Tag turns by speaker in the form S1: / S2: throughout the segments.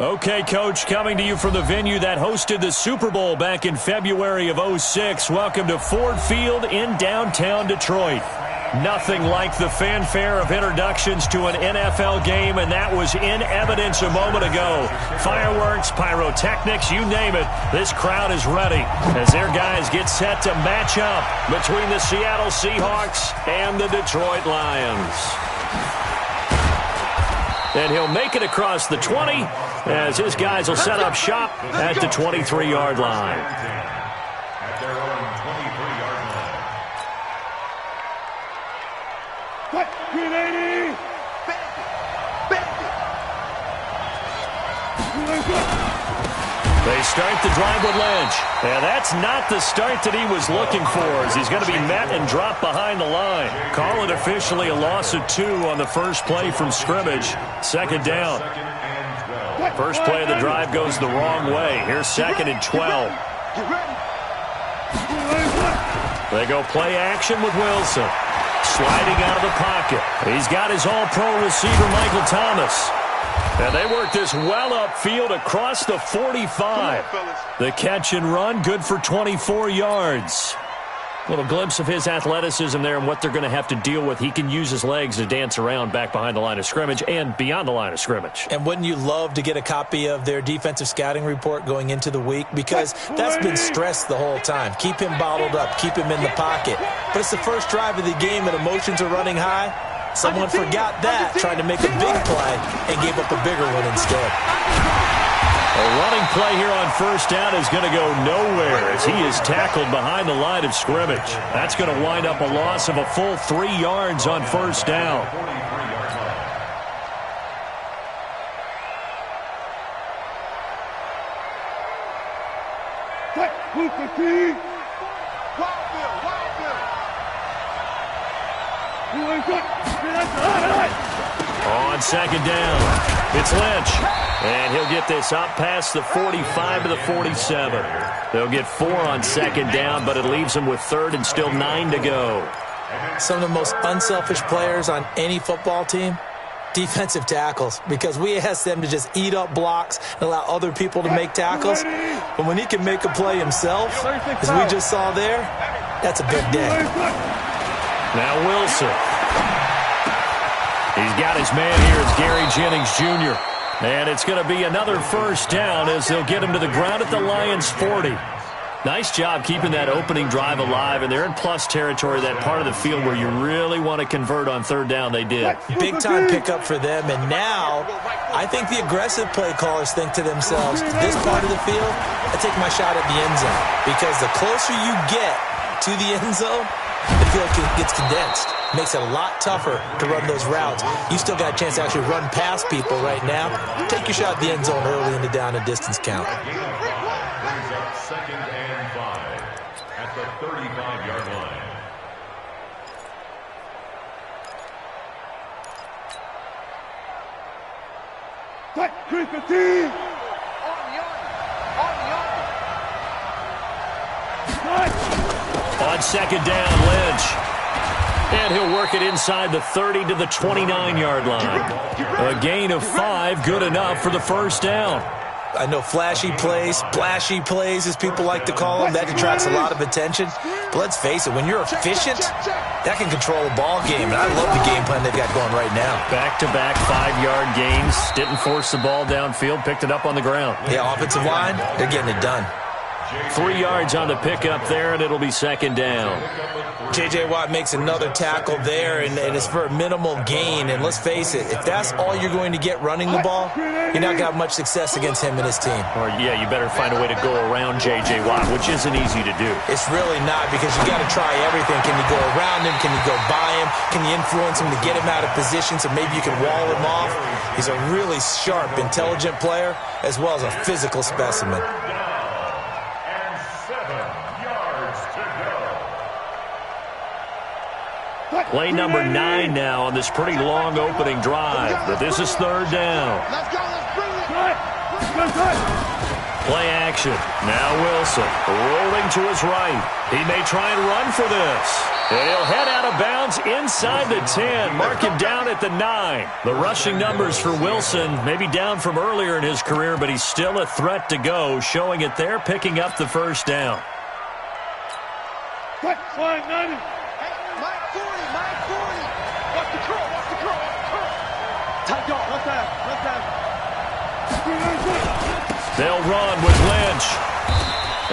S1: Okay, Coach, coming to you from the venue that hosted the Super Bowl back in February of '06. Welcome to Ford Field in downtown Detroit. Nothing like the fanfare of introductions to an NFL game, and that was in evidence a moment ago. Fireworks, pyrotechnics, you name it, this crowd is ready as their guys get set to match up between the Seattle Seahawks and the Detroit Lions. And he'll make it across the 20 as his guys will set up shop at the 23-yard line.
S2: At their own 23-yard line. What? 380!
S1: They start the drive with Lynch. And that's not the start that he was looking for, as he's going to be met and dropped behind the line. Call it officially a loss of 2 on the first play from scrimmage. Second down. First play of the drive goes the wrong way. Here's 2nd and 12. They go play action with Wilson. Sliding out of the pocket. He's got his all-pro receiver, Michael Thomas. And they work this well upfield across the 45. The catch and run, good for 24 yards. Little glimpse of his athleticism there and what they're going to have to deal with. He can use his legs to dance around back behind the line of scrimmage and beyond the line of scrimmage.
S3: And wouldn't you love to get a copy of their defensive scouting report going into the week? Because that's been stressed the whole time. Keep him bottled up. Keep him in the pocket. But it's the first drive of the game and emotions are running high. Someone forgot that, tried to make a big play, and gave up a bigger one instead.
S1: A running play here on first down is going to go nowhere as he is tackled behind the line of scrimmage. That's going to wind up a loss of a full 3 yards on first down. On second down, it's Lynch. And he'll get this up past the 45 to the 47. They'll get 4 on second down, but it leaves them with 3rd and still 9 to go.
S3: Some of the most unselfish players on any football team, defensive tackles, because we ask them to just eat up blocks and allow other people to make tackles. But when he can make a play himself, as we just saw there, that's a big day.
S1: Now Wilson. He's got his man here. It's Gary Jennings Jr. And it's going to be another first down as they'll get him to the ground at the Lions' 40. Nice job keeping that opening drive alive, and they're in plus territory, that part of the field where you really want to convert on third down. They did.
S3: Big-time pickup for them, and now I think the aggressive play callers think to themselves, this part of the field, I take my shot at the end zone, because the closer you get to the end zone, the field gets condensed. Makes it a lot tougher to run those routes. You still got a chance to actually run past people right now. Take your shot at the end zone early in the down and distance count.
S2: Brings up 2nd and 5 at the 35-yard line.
S1: On second down, Lynch. And he'll work it inside the 30 to the 29-yard line. A gain of 5, good enough for the first down.
S3: I know flashy plays, splashy plays, as people like to call them, that attracts a lot of attention. But let's face it, when you're efficient, that can control a ball game. And I love the game plan they've got going right now.
S1: Back-to-back 5-yard gains. Didn't force the ball downfield, picked it up on the ground.
S3: Yeah, offensive line, they're getting it done.
S1: 3 yards on the pickup there, and it'll be second down.
S3: J.J. Watt makes another tackle there, and it's for a minimal gain. And let's face it, if that's all you're going to get running the ball, you're not going to have much success against him and his team.
S1: Or, yeah, you better find a way to go around J.J. Watt, which isn't easy to do.
S3: It's really not, because you got to try everything. Can you go around him? Can you go by him? Can you influence him to get him out of position so maybe you can wall him off? He's a really sharp, intelligent player, as well as a physical specimen.
S1: Play number 9 now on this pretty long opening drive. But this is third down. Play action. Now Wilson rolling to his right. He may try and run for this. And he'll head out of bounds inside the 10. Mark him down at the 9. The rushing numbers for Wilson, maybe down from earlier in his career, but he's still a threat to go, showing it there, picking up the first down.
S4: What? Flying 90. Hey, Mike 40, Mike 40. Watch the curl, watch the curl, watch the curl. Tight dog, left side, left side.
S1: They'll run with Lynch.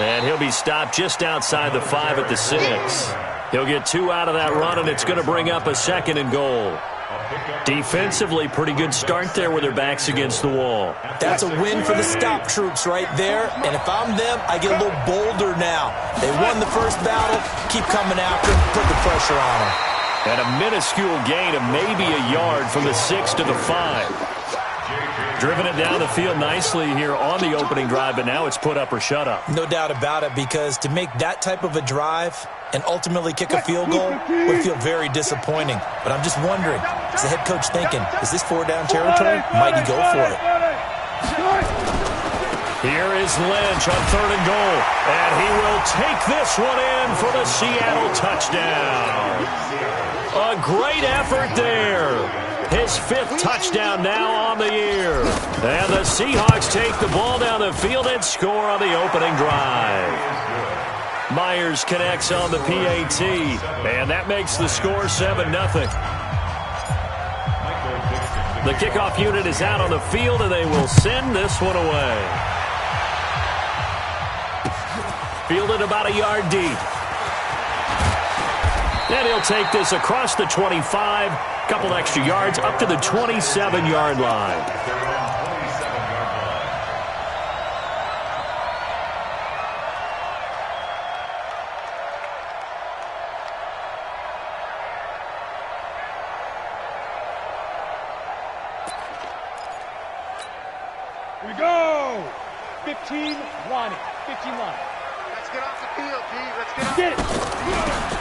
S1: And he'll be stopped just outside the 5 at the 6. He'll get 2 out of that run, and it's going to bring up a 2nd and goal. Defensively, pretty good start there with their backs against the wall.
S3: That's a win for the stop troops right there. And if I'm them, I get a little bolder now. They won the first battle. Keep coming after them. Put the pressure on them.
S1: And a minuscule gain of maybe a yard from the 6 to the 5. Driven it down the field nicely here on the opening drive, but now it's put up or shut up.
S3: No doubt about it, because to make that type of a drive and ultimately kick a field goal would feel very disappointing. But I'm just wondering, is the head coach thinking, is this 4-down territory? Might he go for it?
S1: Here is Lynch on 3rd and goal. And he will take this one in for the Seattle touchdown. A great effort there. His 5th touchdown now on the year. And the Seahawks take the ball down the field and score on the opening drive. Myers connects on the PAT, and that makes the score 7-0. The kickoff unit is out on the field, and they will send this one away. Fielded about a yard deep. And he'll take this across the 25, couple extra yards up to the 27-yard line.
S4: Here we go. 15-1. 15-1. Let's get off the field, G. Let's get off. Get it.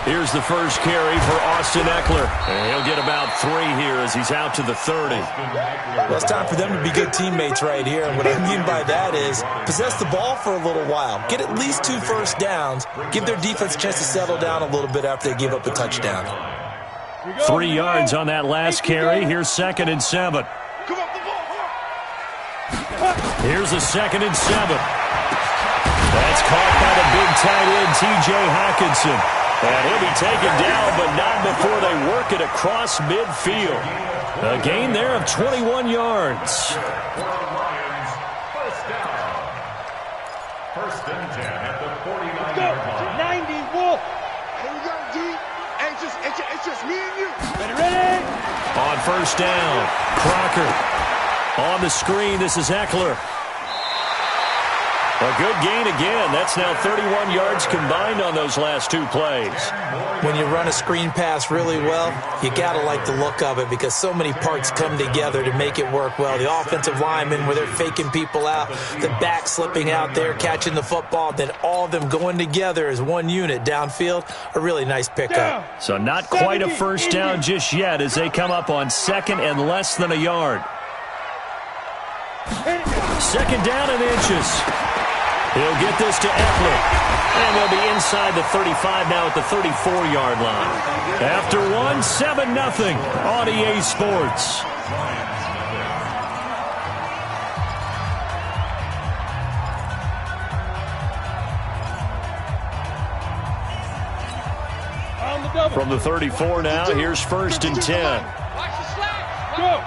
S1: Here's the first carry for Austin Eckler. And he'll get about 3 here as he's out to the 30.
S3: Well, it's time for them to be good teammates right here. And what I mean by that is possess the ball for a little while. Get at least 2 first downs. Give their defense a chance to settle down a little bit after they give up a touchdown.
S1: 3 yards on that last carry. Here's 2nd and 7. Here's a 2nd and 7. That's caught by the big tight end, T.J. Hockenson. And he'll be taken down, but not before they work it across midfield. A gain there of 21 yards.
S2: First down. 1st and 10 at the 49-yard line.
S4: 90, Wolf. Here we go, G. Hey, it's just me and you. Ready?
S1: On 1st down, Crocker. On the screen, this is Eckler. A good gain again. That's now 31 yards combined on those last 2 plays.
S3: When you run a screen pass really well, you got to like the look of it because so many parts come together to make it work well. The offensive linemen, where they're faking people out, the back slipping out there, catching the football, then all of them going together as one unit downfield, a really nice pickup.
S1: So not quite a first down just yet as they come up on 2nd and less than a yard. 2nd down and inches. He'll get this to Eckler. And they'll be inside the 35 now at the 34-yard line. After 1, 7-0 on EA Sports. From the 34 now, here's 1st and 10.
S4: Watch the slack. Go.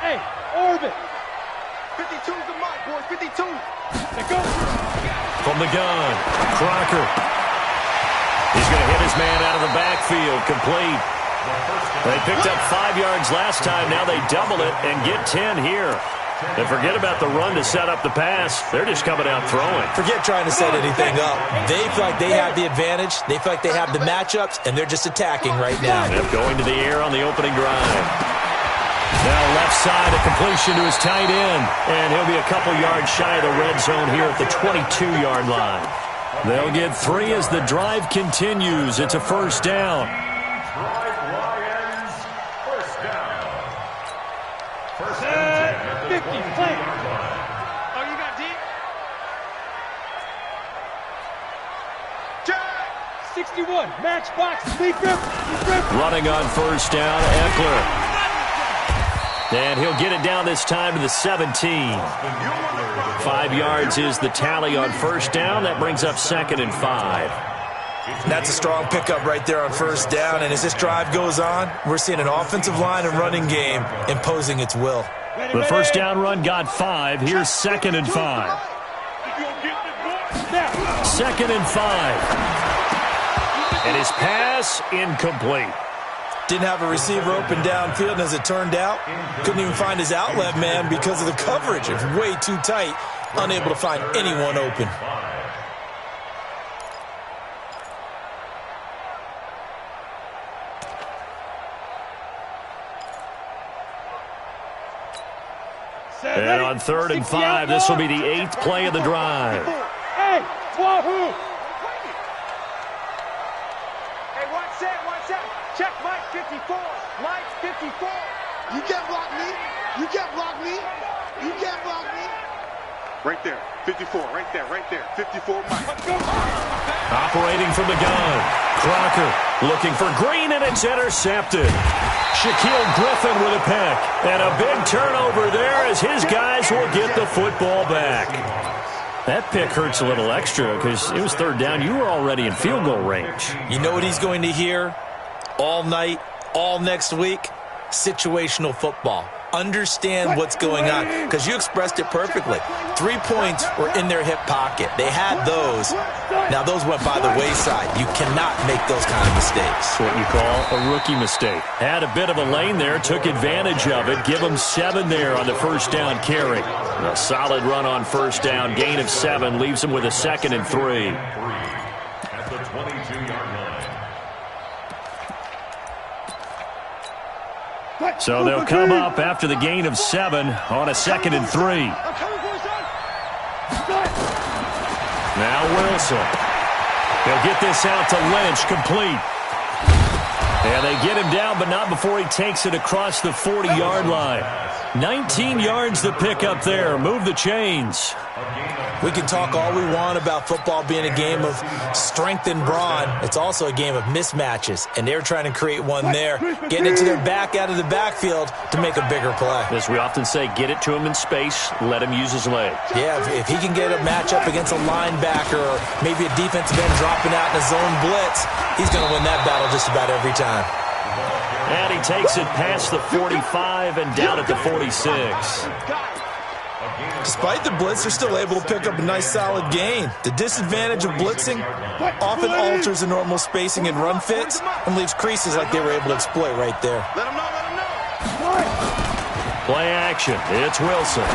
S4: Hey, orbit. 52's the mark, boys. 52. Let go.
S1: From the gun, Crocker. He's going to hit his man out of the backfield, complete. They picked up 5 yards last time. Now they double it and get 10 here. And forget about the run to set up the pass. They're just coming out throwing.
S3: Forget trying to set anything up. They feel like they have the advantage. They feel like they have the matchups, and they're just attacking right now.
S1: Yep, going to the air on the opening drive. Now left side, a completion to his tight end. And he'll be a couple yards shy of the red zone here at the 22-yard line. They'll get 3 as the drive continues. It's a first down.
S2: First and 10 at the
S4: 50, oh, you got deep? Jack, 61, matchbox, sleeper.
S1: Running on first down, Eckler. And he'll get it down this time to the 17. 5 yards is the tally on first down. That brings up 2nd and 5.
S3: That's a strong pickup right there on first down. And as this drive goes on, we're seeing an offensive line and running game imposing its will.
S1: The first down run got 5. Here's 2nd and 5. 2nd and 5. And his pass incomplete.
S3: Didn't have a receiver open downfield, and as it turned out, couldn't even find his outlet man because of the coverage. It's way too tight, unable to find anyone open.
S1: And on 3rd and 5, this will be the 8th play of the drive.
S4: Hey, Wahoo!
S5: Hey, watch that. Check Mike 54. Mike 54. You can't block me. You can't block me. You can't block me.
S6: Right there. 54. Right there. 54 Mike.
S1: Operating from the gun. Crocker looking for Green, and it's intercepted. Shaquille Griffin with a pick. And a big turnover there as his guys will get the football back. That pick hurts a little extra because it was 3rd down. You were already in field goal range.
S3: You know what he's going to hear all night, all next week? Situational football. Understand what's going on, because you expressed it perfectly. 3 points were in their hip pocket. They had those. Now those went by the wayside. You cannot make those kind of mistakes.
S1: What you call a rookie mistake. Had a bit of a lane there, took advantage of it. Give him 7 there on the first down carry. A solid run on first down. Gain of 7 leaves him with a 2nd and 3.
S2: At the 22-yard line.
S1: So they'll come up after the gain of 7 on a 2nd and 3. Now Wilson. They'll get this out to Lynch, complete. And they get him down, but not before he takes it across the 40-yard line. 19 yards to pick up there. Move the chains.
S3: We can talk all we want about football being a game of strength and brawn. It's also a game of mismatches, and they're trying to create one there, getting it to their back out of the backfield to make a bigger play.
S1: As we often say, get it to him in space, let him use his leg.
S3: Yeah, if he can get a matchup against a linebacker or maybe a defensive end dropping out in a zone blitz, he's going to win that battle just about every time.
S1: And he takes it past the 45 and down at the 46.
S3: Despite the blitz, they're still able to pick up a nice solid gain. The disadvantage of blitzing often alters the normal spacing and run fits and leaves creases like they were able to exploit right there.
S6: Let him know.
S1: Play action. It's Wilson.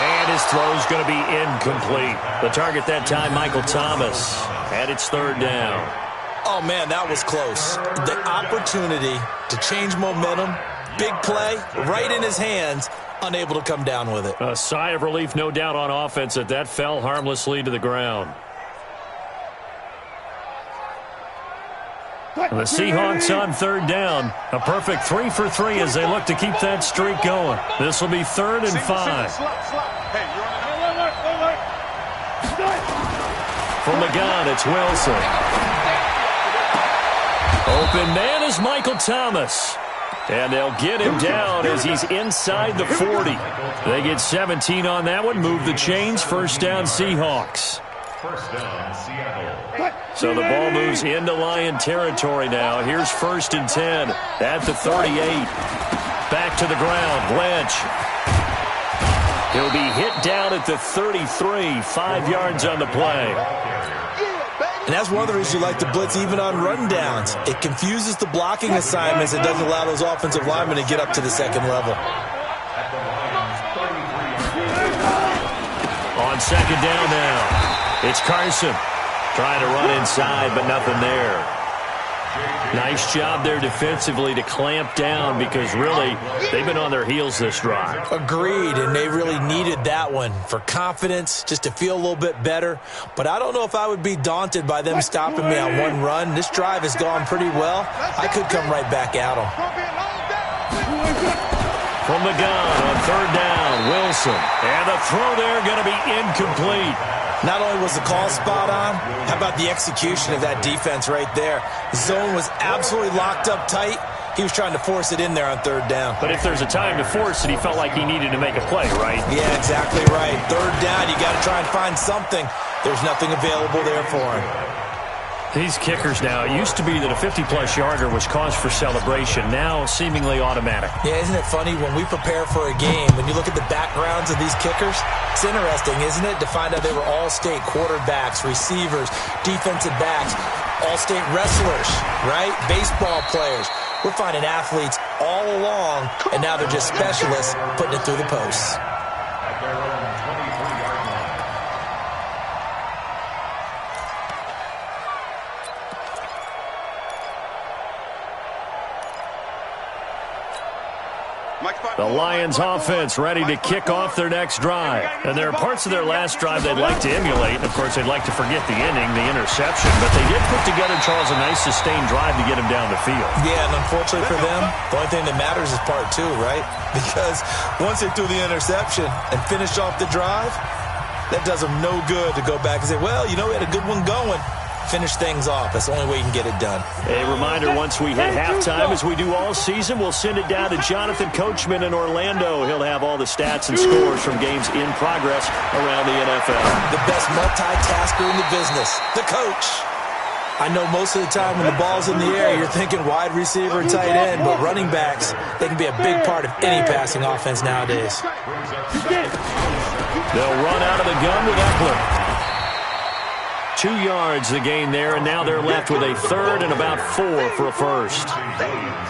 S1: And his throw's going to be incomplete. The target that time, Michael Thomas. And it's 3rd down.
S3: Oh, man, that was close. The opportunity to change momentum, big play, right in his hands, unable to come down with it.
S1: A sigh of relief, no doubt, on offense that fell harmlessly to the ground. The Seahawks on 3rd down. A perfect 3 for 3 as they look to keep that streak going. This will be 3rd and 5. From the gun, it's Wilson. Open man is Michael Thomas. And they'll get him down as he's inside the 40. They get 17 on that one. Move the chains. First down, Seahawks.
S2: First down, Seattle.
S1: So the ball moves into Lion territory now. Here's 1st and 10 at the 38. Back to the ground. Lynch. He'll be hit down at the 33. 5 yards on the play.
S3: And that's one of the reasons you like to blitz even on rundowns. It confuses the blocking assignments. It doesn't allow those offensive linemen to get up to the 2nd level.
S1: On 2nd down now, it's Carson trying to run inside, but nothing there. Nice job there defensively to clamp down because really they've been on their heels this drive.
S3: Agreed, and they really needed that one for confidence, just to feel a little bit better. But I don't know if I would be daunted by them stopping me on one run. This drive has gone pretty well. I could come right back at them.
S1: From the gun on third down, Wilson. And the throw there going to be incomplete.
S3: Not only was the call spot on, how about the execution of that defense right there? The zone was absolutely locked up tight. He was trying to force it in there on third down.
S1: But if there's a time to force it, he felt like he needed to make a play, right?
S3: Yeah, exactly right. Third down, you got to try and find something. There's nothing available there for him.
S1: These kickers now, it used to be that a 50-plus yarder was cause for celebration. Now, seemingly automatic.
S3: Yeah, isn't it funny when we prepare for a game, when you look at the backgrounds of these kickers, it's interesting, isn't it, to find out they were all-state quarterbacks, receivers, defensive backs, all-state wrestlers, right? Baseball players. We're finding athletes all along, and now they're just specialists putting it through the posts.
S2: At their own 23-yard line.
S1: The Lions offense ready to kick off their next drive. And there are parts of their last drive they'd like to emulate. And of course, they'd like to forget the ending, the interception. But they did put together, Charles, a nice sustained drive to get him down the field.
S3: Yeah, and unfortunately for them, the only thing that matters is part two, right? Because once they threw the interception and finished off the drive, that does them no good to go back and say, well, you know, we had a good one going. Finish things off. That's the only way you can get it done.
S1: A reminder, once we hit halftime, as we do all season, we'll send it down to Jonathan Coachman in Orlando. He'll have all the stats and scores from games in progress around the NFL.
S3: The best multitasker in the business, the coach. I know most of the time when the ball's in the air, you're thinking wide receiver, tight end, but running backs, they can be a big part of any passing offense nowadays.
S1: They'll run out of the gun with Eckler. 2 yards the gain there, and now they're left with a third and about 4 for a first.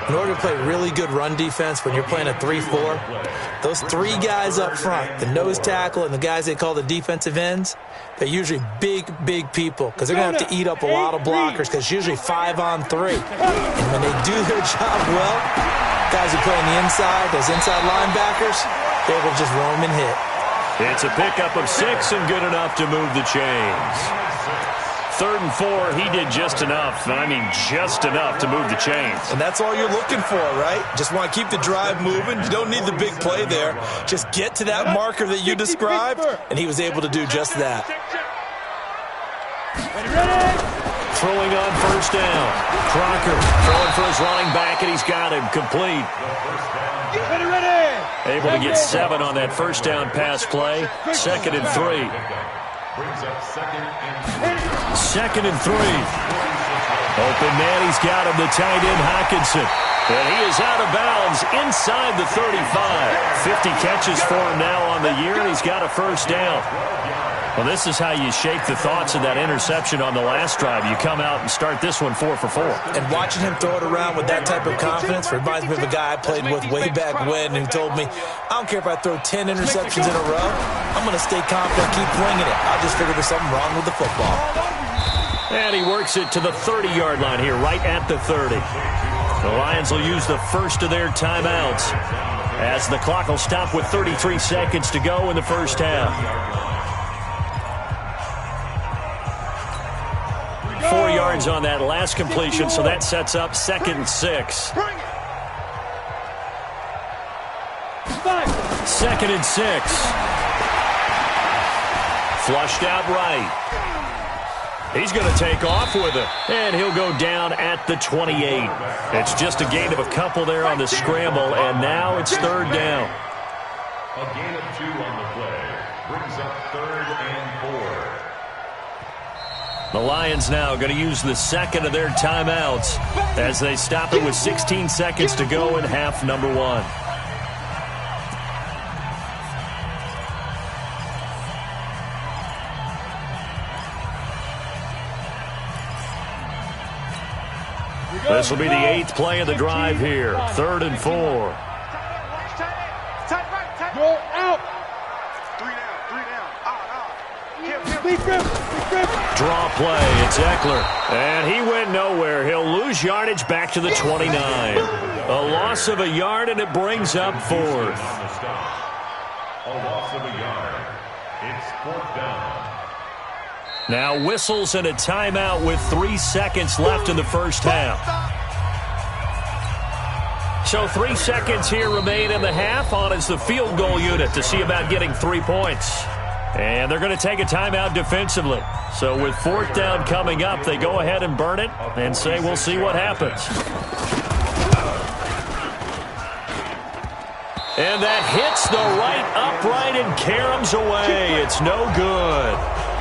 S3: In order to play really good run defense when you're playing a 3-4, those 3 guys up front, the nose tackle and the guys they call the defensive ends, they're usually big, big people because they're going to have to eat up a lot of blockers because it's usually 5 on 3. And when they do their job well, guys who play on the inside, those inside linebackers, they're able to just roam and hit.
S1: It's a pickup of 6 and good enough to move the chains. 3rd and 4, he did just enough. I mean, just enough to move the chains.
S3: And that's all you're looking for, right? Just want to keep the drive moving. You don't need the big play there. Just get to that marker that you described, and he was able to do just that.
S1: Throwing on first down. Crocker throwing for his running back, and he's got him complete. Able to get 7 on that first down pass play. 2nd and 3.
S2: Brings up 2nd and
S1: 2nd and 3. Open man, he's got him, the tight end Hockenson. And he is out of bounds inside the 35. 50 catches for him now on the year, and he's got a first down. Well, this is how you shake the thoughts of that interception on the last drive. You come out and start this one 4 for 4.
S3: And watching him throw it around with that type of confidence reminds me of a guy I played with way back when who told me, I don't care if I throw 10 interceptions in a row. I'm going to stay confident, keep winging it. I'll just figure there's something wrong with the football.
S1: And he works it to the 30-yard line here, right at the 30. The Lions will use the first of their timeouts as the clock will stop with 33 seconds to go in the first half. 4 yards on that last completion, so that sets up 2nd and 6. 2nd and 6. Flushed out right. He's going to take off with it, and he'll go down at the 28. It's just a gain of a couple there on the scramble, and now it's 3rd down.
S2: a gain of 2 on the play. Brings up 3rd and 4.
S1: The Lions now going to use the 2nd of their timeouts as they stop it with 16 seconds to go in half number 1. This will be the 8th play of the drive here. 3rd and 4.
S5: Go out.
S6: 3 down.
S5: Big grip.
S1: Draw play. It's Eckler. And he went nowhere. He'll lose yardage back to the 29. A loss of a yard, and it brings up 4th.
S2: On the stop. A loss of a yard. It's 4th down.
S1: Now whistles and a timeout with 3 seconds left in the first half. So 3 seconds here remain in the half. On is the field goal unit to see about getting 3 points. And they're going to take a timeout defensively. So with 4th down coming up, they go ahead and burn it and say we'll see what happens. And that hits the right upright and caroms away. It's no good.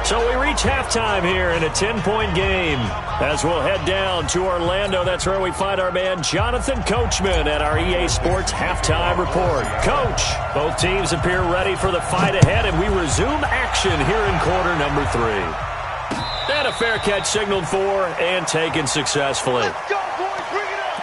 S1: So we reach halftime here in a 10-point game. As we'll head down to Orlando, that's where we find our man Jonathan Coachman at our EA Sports Halftime Report. Coach, both teams appear ready for the fight ahead, and we resume action here in quarter number 3. And a fair catch signaled for and taken successfully.
S5: Let's go, boys. Bring it up.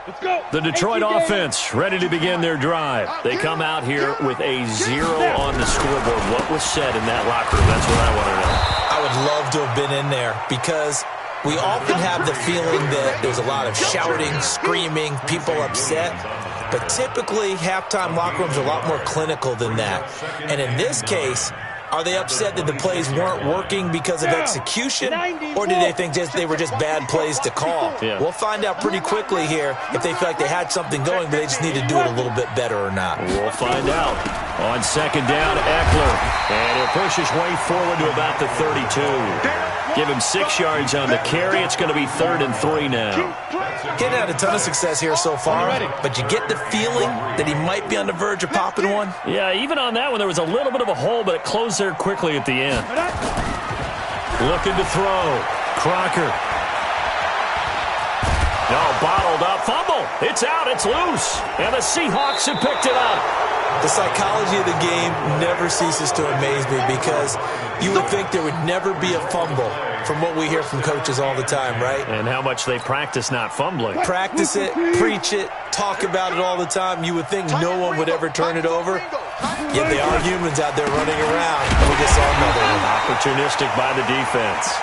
S4: Let's go.
S1: The Detroit offense ready to begin their drive. They come out here with a 0 on the scoreboard. What was said in that locker room? That's what I want to know.
S3: I would love to have been in there because we often have the feeling that there's a lot of shouting, screaming, people upset. But typically, halftime locker rooms are a lot more clinical than that. And in this case, are they upset that the plays weren't working because of execution, or did they think they were just bad plays to call?
S1: Yeah.
S3: We'll find out pretty quickly here if they feel like they had something going, but they just need to do it a little bit better or not.
S1: We'll find out. On 2nd down, Eckler. And he'll push his way forward to about the 32. Give him 6 yards on the carry. It's going to be 3rd and 3 now.
S3: Getting had a ton of success here so far, but you get the feeling that he might be on the verge of popping one.
S1: Yeah, even on that one, there was a little bit of a hole, but it closed there quickly at the end. Looking to throw. Crocker. No, bottled up. Fumble. It's out. It's loose. And the Seahawks have picked it up.
S3: The psychology of the game never ceases to amaze me because you would think there would never be a fumble from what we hear from coaches all the time, right?
S1: And how much they practice not fumbling.
S3: Practice it, preach it, talk about it all the time. You would think no one would ever turn it over. Yet they are humans out there running around. And we just saw another one.
S1: Opportunistic by the defense.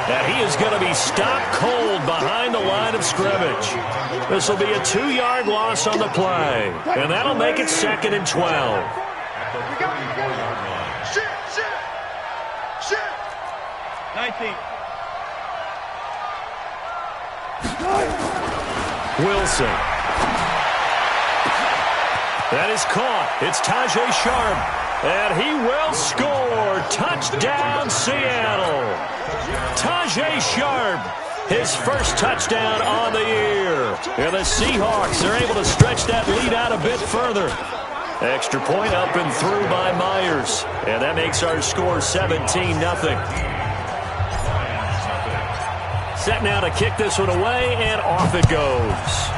S1: And he is going to be stopped cold behind the line of scrimmage. This will be a 2-yard loss on the play. And that'll make it 2nd and 12.
S5: Shit.
S4: 19.
S1: Wilson. That is caught. It's Tajay Sharp. And he will score. Touchdown, Seattle. Tajay Sharp, his first touchdown on the year. And the Seahawks are able to stretch that lead out a bit further. Extra point up and through by Myers. And that makes our score 17-0. Set now to kick this one away, and off it goes.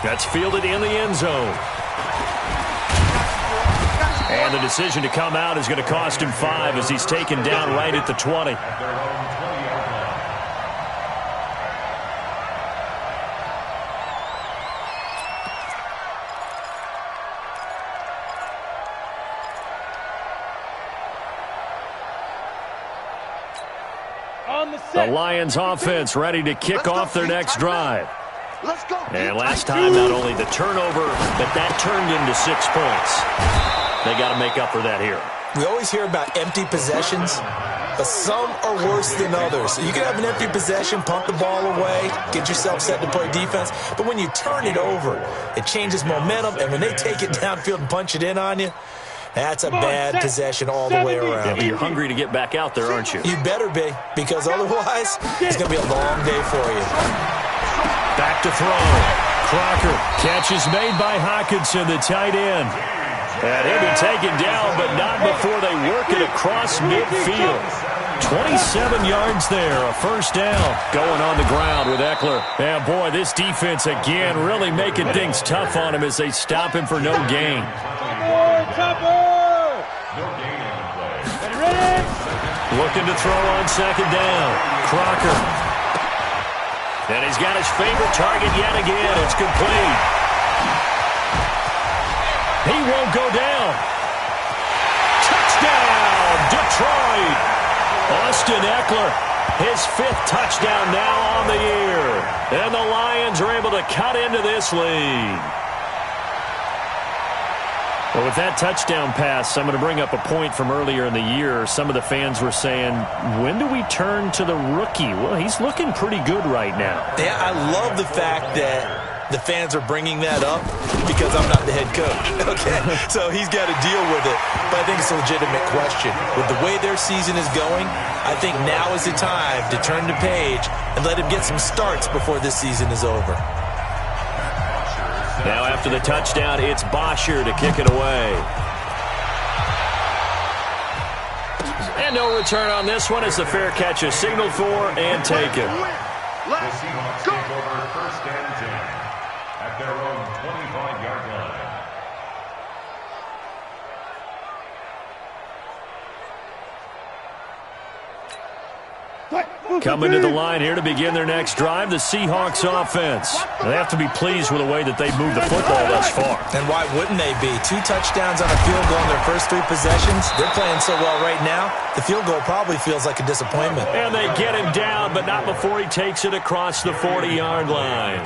S1: That's fielded in the end zone. And the decision to come out is going to cost him 5 as he's taken down right at the 20. The Lions offense ready to kick off their next drive.
S5: Let's go.
S1: And last time, not only the turnover, but that turned into 6 points. They got to make up for that here.
S3: We always hear about empty possessions, but some are worse than others. You can have an empty possession, punt the ball away, get yourself set to play defense, but when you turn it over, it changes momentum, and when they take it downfield and punch it in on you, that's a bad possession all the way around.
S1: Yeah, but you're hungry to get back out there, aren't you?
S3: You better be, because otherwise, it's going to be a long day for you.
S1: Back to throw. Crocker. Catch is made by Hockenson, the tight end. And he'll be taken down, but not before they work it across midfield. 27 yards there, a first down. Going on the ground with Eckler. And boy, this defense again really making things tough on him as they stop him for no gain. Looking to throw on 2nd down. Crocker. And he's got his favorite target yet again. It's complete. He won't go down. Touchdown, Detroit. Austin Eckler, his 5th touchdown now on the year. And the Lions are able to cut into this lead. Well, with that touchdown pass, I'm going to bring up a point from earlier in the year. Some of the fans were saying, when do we turn to the rookie? Well, he's looking pretty good right now.
S3: Yeah, I love the fact that the fans are bringing that up because I'm not the head coach. Okay, so he's got to deal with it. But I think it's a legitimate question. With the way their season is going, I think now is the time to turn the page and let him get some starts before this season is over.
S1: Now after the touchdown, it's Bosher to kick it away. And no return on this one as the fair catch is signaled for and taken.
S2: The Seahawks take over 1st and 10 at their own 25-yard line.
S1: Coming to the line here to begin their next drive, the Seahawks offense. They have to be pleased with the way that they've moved the football thus far.
S3: And why wouldn't they be? 2 touchdowns on a field goal in their first 3 possessions. They're playing so well right now, the field goal probably feels like a disappointment.
S1: And they get him down, but not before he takes it across the 40-yard line.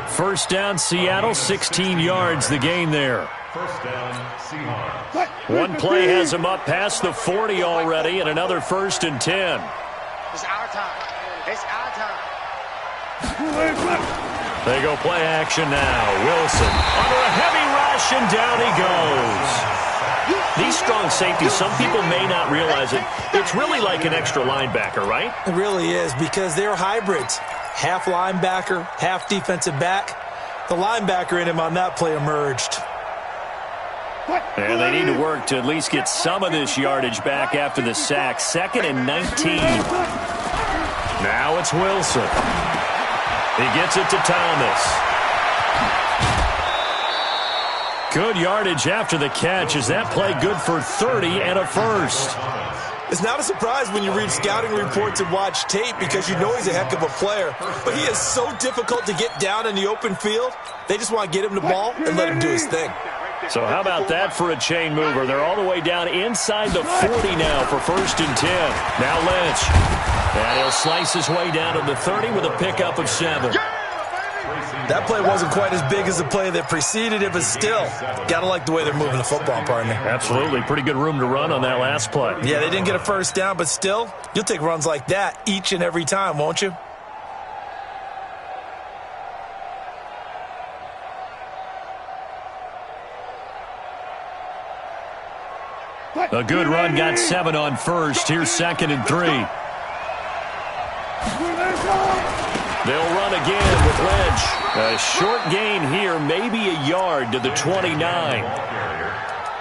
S1: First down, Seattle, 16 yards the gain there.
S2: First down, Seahawks.
S1: One play has him up past the 40 already, and another 1st and 10.
S5: It's our time. It's our time.
S1: They go play action now. Wilson under a heavy rush, and down he goes. These strong safeties, some people may not realize it. It's really like an extra linebacker, right?
S3: It really is, because they're hybrids. Half linebacker, half defensive back. The linebacker in him on that play emerged.
S1: And they need to work to at least get some of this yardage back after the sack. 2nd and 19. Now it's Wilson. He gets it to Thomas. Good yardage after the catch. Is that play good for 30 and a first?
S3: It's not a surprise when you read scouting reports and watch tape because you know he's a heck of a player. But he is so difficult to get down in the open field. They just want to get him the ball and let him do his thing.
S1: So how about that for a chain mover? They're all the way down inside the 40 now for 1st and 10. Now Lynch. And he'll slice his way down to the 30 with a pickup of 7.
S3: That play wasn't quite as big as the play that preceded it, but still, gotta like the way they're moving the football, partner.
S1: Absolutely. Pretty good room to run on that last play.
S3: Yeah, they didn't get a first down, but still, you'll take runs like that each and every time, won't you?
S1: A good run got 7 on first. Here's 2nd and 3. They'll run again with Lynch. A short gain here, maybe a yard to the 29.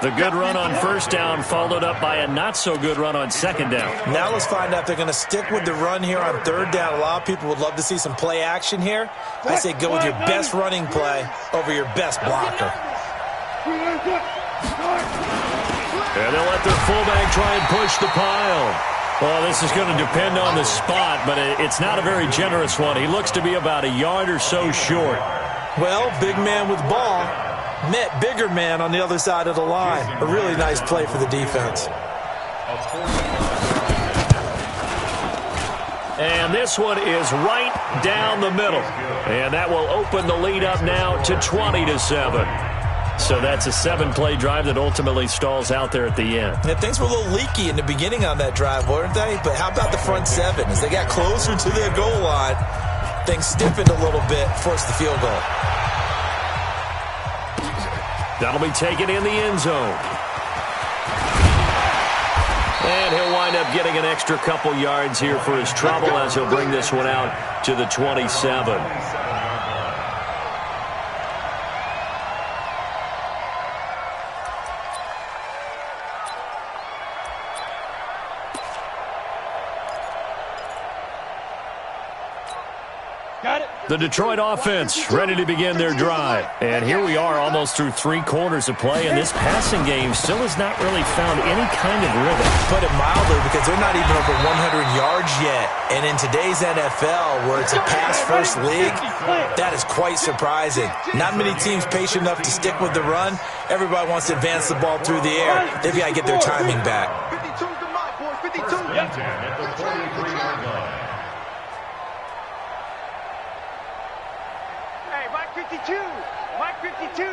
S1: The good run on first down followed up by a not-so-good run on 2nd down.
S3: Now let's find out if they're going to stick with the run here on 3rd down. A lot of people would love to see some play action here. I say go with your best running play over your best blocker.
S1: And they'll let their fullback try and push the pile. Well, this is going to depend on the spot, but it's not a very generous one. He looks to be about a yard or so short.
S3: Well, big man with ball met bigger man on the other side of the line. A really nice play for the defense.
S1: And this one is right down the middle. And that will open the lead up now to 20-7. So that's a 7-play drive that ultimately stalls out there at the end.
S3: Yeah, things were a little leaky in the beginning on that drive, weren't they? But how about the front 7? As they got closer to their goal line, things stiffened a little bit, forced the field goal.
S1: That'll be taken in the end zone. And he'll wind up getting an extra couple yards here for his trouble as he'll bring this one out to the 27. The Detroit offense ready to begin their drive. And here we are almost through 3 quarters of play, and this passing game still has not really found any kind of rhythm.
S3: Put it mildly, because they're not even over 100 yards yet. And in today's NFL, where it's a pass-first league, that is quite surprising. Not many teams patient enough to stick with the run. Everybody wants to advance the ball through the air. They've got to get their timing back.
S5: 52's the mark, boys. 52.
S2: At the 43-yard line.
S5: Hey, Mike 52. Mike 52.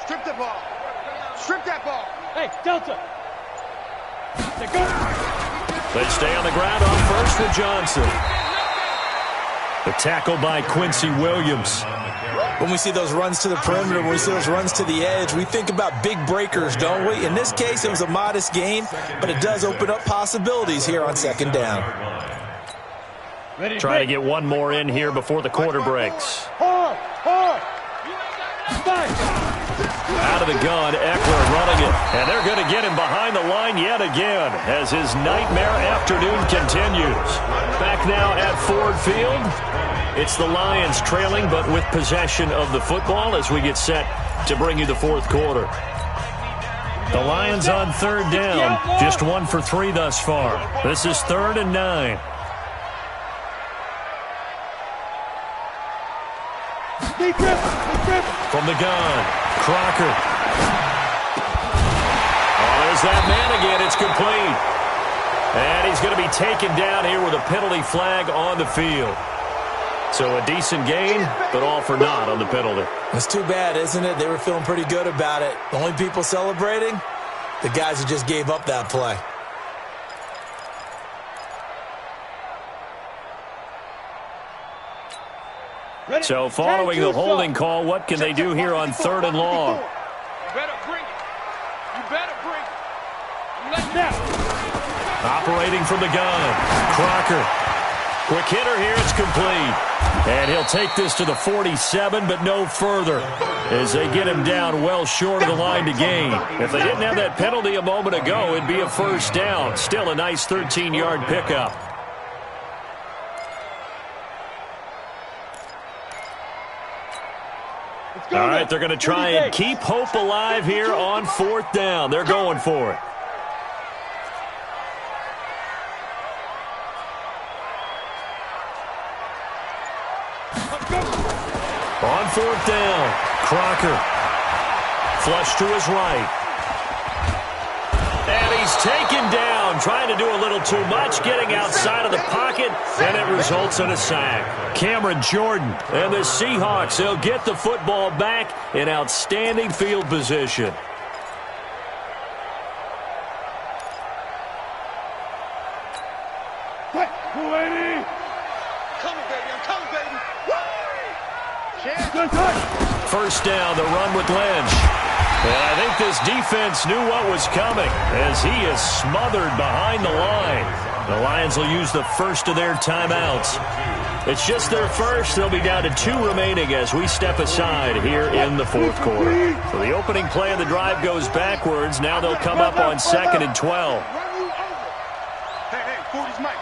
S5: Strip the ball. Strip
S4: Hey, Delta.
S1: They stay on the ground on first with Johnson. The tackle by Quincy Williams.
S3: When we see those runs to the perimeter, when we see those runs to the edge, we think about big breakers, don't we? In this case, it was a modest gain, but it does open up possibilities here on second down.
S1: Trying to get one more in here before the quarter breaks. Out of the gun, Eckler running it. And they're going to get him behind the line yet again as his nightmare afternoon continues. Back now at Ford Field. It's the Lions trailing, but with possession of the football as we get set to bring you the fourth quarter. The Lions on third down. Just 1 for 3 thus far. This is 3rd and 9. From the gun, Crocker. Oh, there's that man again. It's complete. And he's going to be taken down here with a penalty flag on the field. So a decent gain, but all for naught on the penalty.
S3: It's too bad, isn't it? They were feeling pretty good about it. The only people celebrating, the guys who just gave up that play.
S1: So following the holding call, what can they do here on 3rd and long?
S5: You better bring it. You better bring it. Let that.
S1: Operating from the gun, Crocker. Quick hitter here, it's complete. And he'll take this to the 47, but no further as they get him down well short of the line to gain. If they didn't have that penalty a moment ago, it'd be a first down. Still a nice 13-yard pickup. All right, they're going to try and keep hope alive here on 4th down. They're going for it. On 4th down, Crocker. Flush to his right. And he's taken down, trying to do a little too much, getting outside of the pocket, and it results in a sack. Cameron Jordan and the Seahawks, they'll get the football back in outstanding field position. First down, the run with Lynch. And I think this defense knew what was coming as he is smothered behind the line. The Lions will use the first of their timeouts. It's just their first. They'll be down to 2 remaining as we step aside here in the 4th quarter. So the opening play of the drive goes backwards. Now they'll come up on 2nd and 12.
S6: Hey, 40's Mike.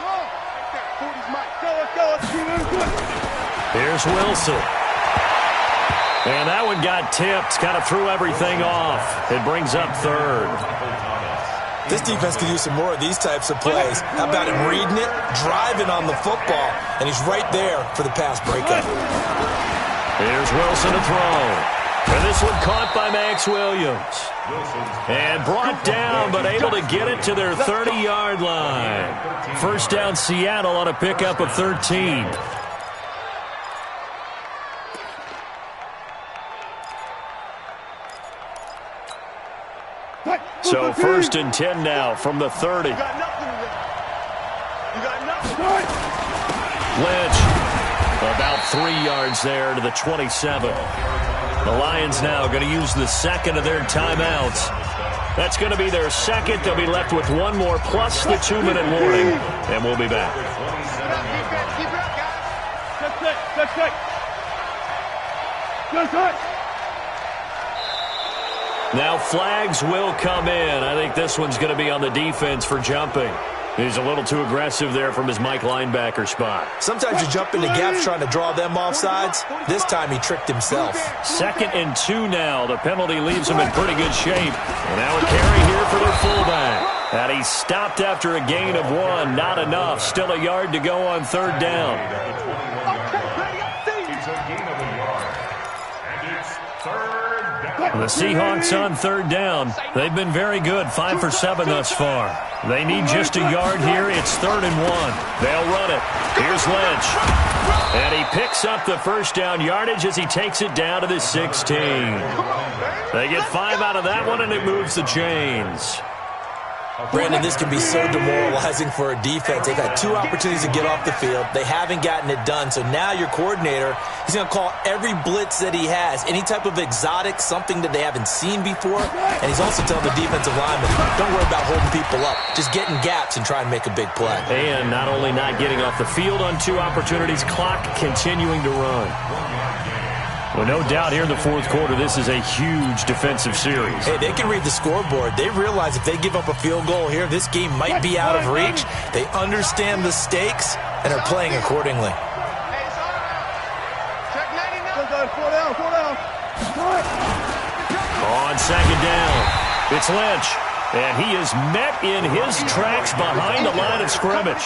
S6: 40's Mike.
S1: Here's Wilson. And that one got tipped, kind of threw everything off. It brings up 3rd.
S3: This defense could use some more of these types of plays. How about him reading it, driving on the football, and he's right there for the pass breakup.
S1: Here's Wilson to throw. And this one caught by Max Williams. And brought down, but able to get it to their 30-yard line. First down, Seattle on a pickup of 13. So 1st and 10 now from the 30. Lynch about 3 yards there to the 27. The Lions now going to use the 2nd of their timeouts. That's going to be their 2nd. They'll be left with 1 more plus the 2-minute warning. And we'll be back. Now flags will come in. I think this one's going to be on the defense for jumping. He's a little too aggressive there from his Mike linebacker spot.
S3: Sometimes you jump into gaps trying to draw them off sides. This time he tricked himself.
S1: 2nd and 2 now. The penalty leaves him in pretty good shape. And now a carry here for their fullback. And he stopped after a gain of 1. Not enough. Still a yard to go on 3rd down. The Seahawks on third down. They've been very good, 5 for 7 thus far. They need just a yard here. It's 3rd and 1. They'll run it. Here's Lynch. And he picks up the first down yardage as he takes it down to the 16. They get 5 out of that one, and it moves the chains.
S3: Brandon, this can be so demoralizing for a defense. They've had 2 opportunities to get off the field. They haven't gotten it done. So now your coordinator, he's going to call every blitz that he has, any type of exotic, something that they haven't seen before. And he's also telling the defensive linemen, don't worry about holding people up. Just get in gaps and try and make a big play.
S1: And not only not getting off the field on 2 opportunities, clock continuing to run. Well, no doubt here in the 4th quarter, this is a huge defensive series.
S3: Hey, they can read the scoreboard. They realize if they give up a field goal here, this game might be out of reach. They understand the stakes and are playing accordingly.
S1: On 2nd down, it's Lynch. And he is met in his tracks behind the line of scrimmage.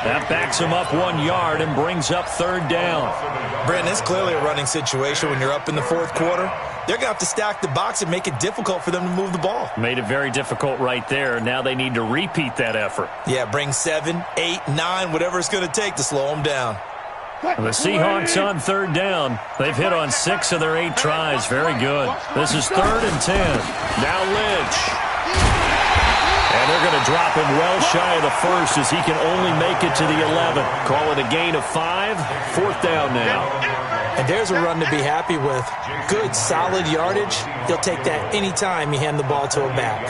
S1: That backs him up 1 yard and brings up 3rd down.
S3: Brandon, it's clearly a running situation when you're up in the 4th quarter. They're going to have to stack the box and make it difficult for them to move the ball.
S1: Made it very difficult right there. Now they need to repeat that effort.
S3: Yeah, bring 7, 8, 9, whatever it's going to take to slow them down.
S1: The Seahawks on 3rd down. They've hit on 6 of their 8 tries. Very good. This is 3rd and 10. Now Lynch. And they're going to drop him well shy of the 1st as he can only make it to the 11. Call it a gain of 5. 4th down now.
S3: And there's a run to be happy with. Good, solid yardage. He'll take that anytime you hand the ball to a back.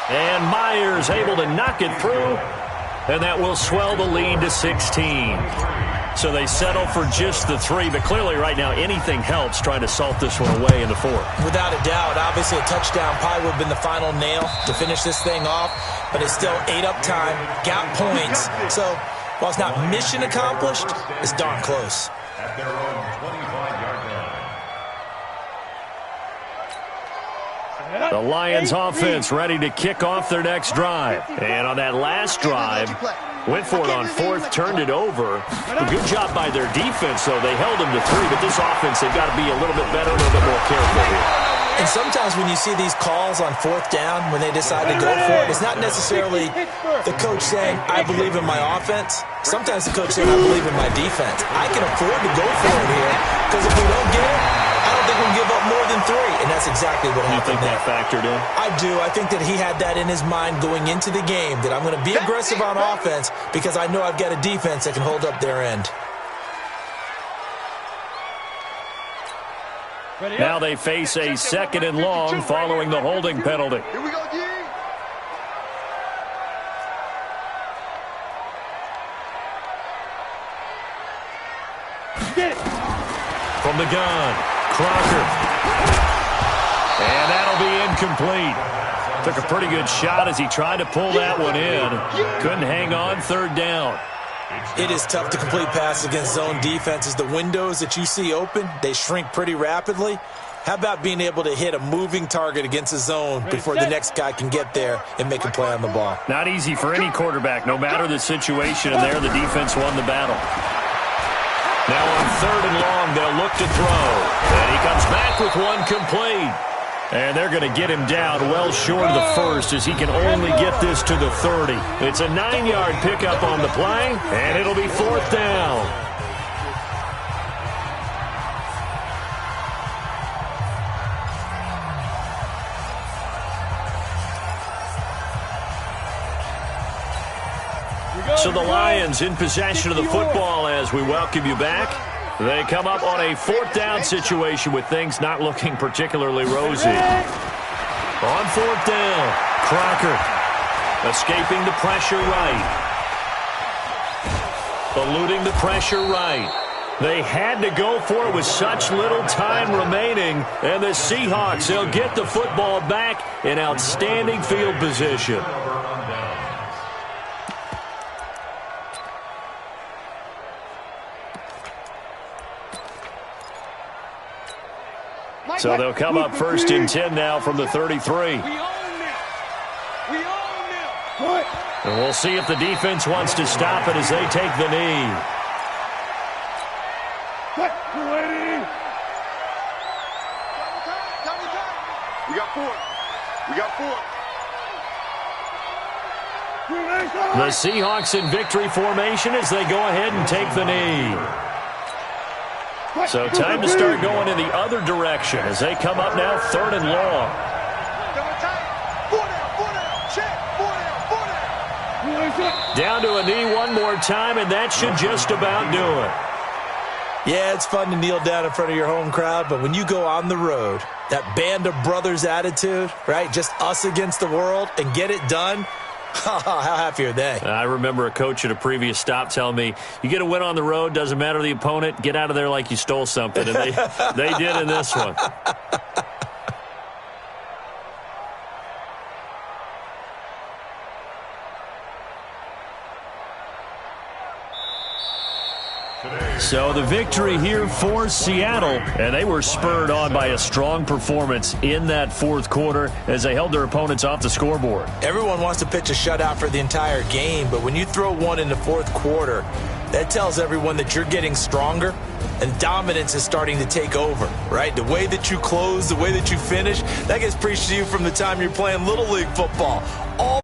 S1: And Myers able to knock it through. And that will swell the lead to 16. So they settle for just the 3. But clearly right now anything helps trying to salt this one away in the 4th.
S3: Without a doubt, obviously a touchdown probably would have been the final nail to finish this thing off. But it's still ate up time, got points. So while it's not mission accomplished, it's darn close.
S2: At their own 25-yard line.
S1: The Lions offense ready to kick off their next drive. And on that last drive, went for it on 4th, turned it over. A good job by their defense, though. They held them to 3, but this offense, they've got to be a little bit better, a little bit more careful here.
S3: And sometimes when you see these calls on 4th down, when they decide to go for it, it's not necessarily the coach saying, I believe in my offense. Sometimes the coach saying, I believe in my defense. I can afford to go for it here, because if we don't get it, I don't think we'll give up more than 3, and that's exactly what happened.
S1: You think that factored in?
S3: I do. I think that he had that in his mind going into the game, that I'm going to be aggressive on offense because I know I've got a defense that can hold up their end.
S1: Now they face a 2nd and long following the holding penalty.
S5: Here we go, G.
S4: Get it.
S1: From the gun, Crocker. And that'll be incomplete. Took a pretty good shot as he tried to pull that one in. Couldn't hang on 3rd down.
S3: It is tough to complete passes against zone defenses. The windows that you see open, they shrink pretty rapidly. How about being able to hit a moving target against a zone before the next guy can get there and make a play on the ball?
S1: Not easy for any quarterback, no matter the situation, and there the defense won the battle. Now on 3rd and long, they'll look to throw. And he comes back with one complete. And they're going to get him down well short of the 1st as he can only get this to the 30. It's a 9-yard pickup on the play, and it'll be 4th down. So the Lions in possession of the football as we welcome you back. They come up on a 4th down situation with things not looking particularly rosy. On 4th down, Crocker escaping the pressure right. Eluding the pressure right. They had to go for it with such little time remaining. And the Seahawks, they'll get the football back in outstanding field position. So they'll come up 1st and 10 now from the 33. And we'll see if the defense wants to stop it as they take the knee.
S6: We got 4. We got 4.
S1: The Seahawks in victory formation as they go ahead and take the knee. So time to start going in the other direction as they come up now 3rd and long. Down to a knee one more time, and that should just about do it.
S3: Yeah, it's fun to kneel down in front of your home crowd, but when you go on the road, that band of brothers attitude, right, just us against the world, and get it done, how happy are they?
S1: I remember a coach at a previous stop telling me, you get a win on the road, doesn't matter the opponent, get out of there like you stole something. And they did in this one. So the victory here for Seattle, and they were spurred on by a strong performance in that 4th quarter as they held their opponents off the scoreboard.
S3: Everyone wants to pitch a shutout for the entire game, but when you throw one in the 4th quarter, that tells everyone that you're getting stronger and dominance is starting to take over, right? The way that you close, the way that you finish, that gets preached to you from the time you're playing Little League football. All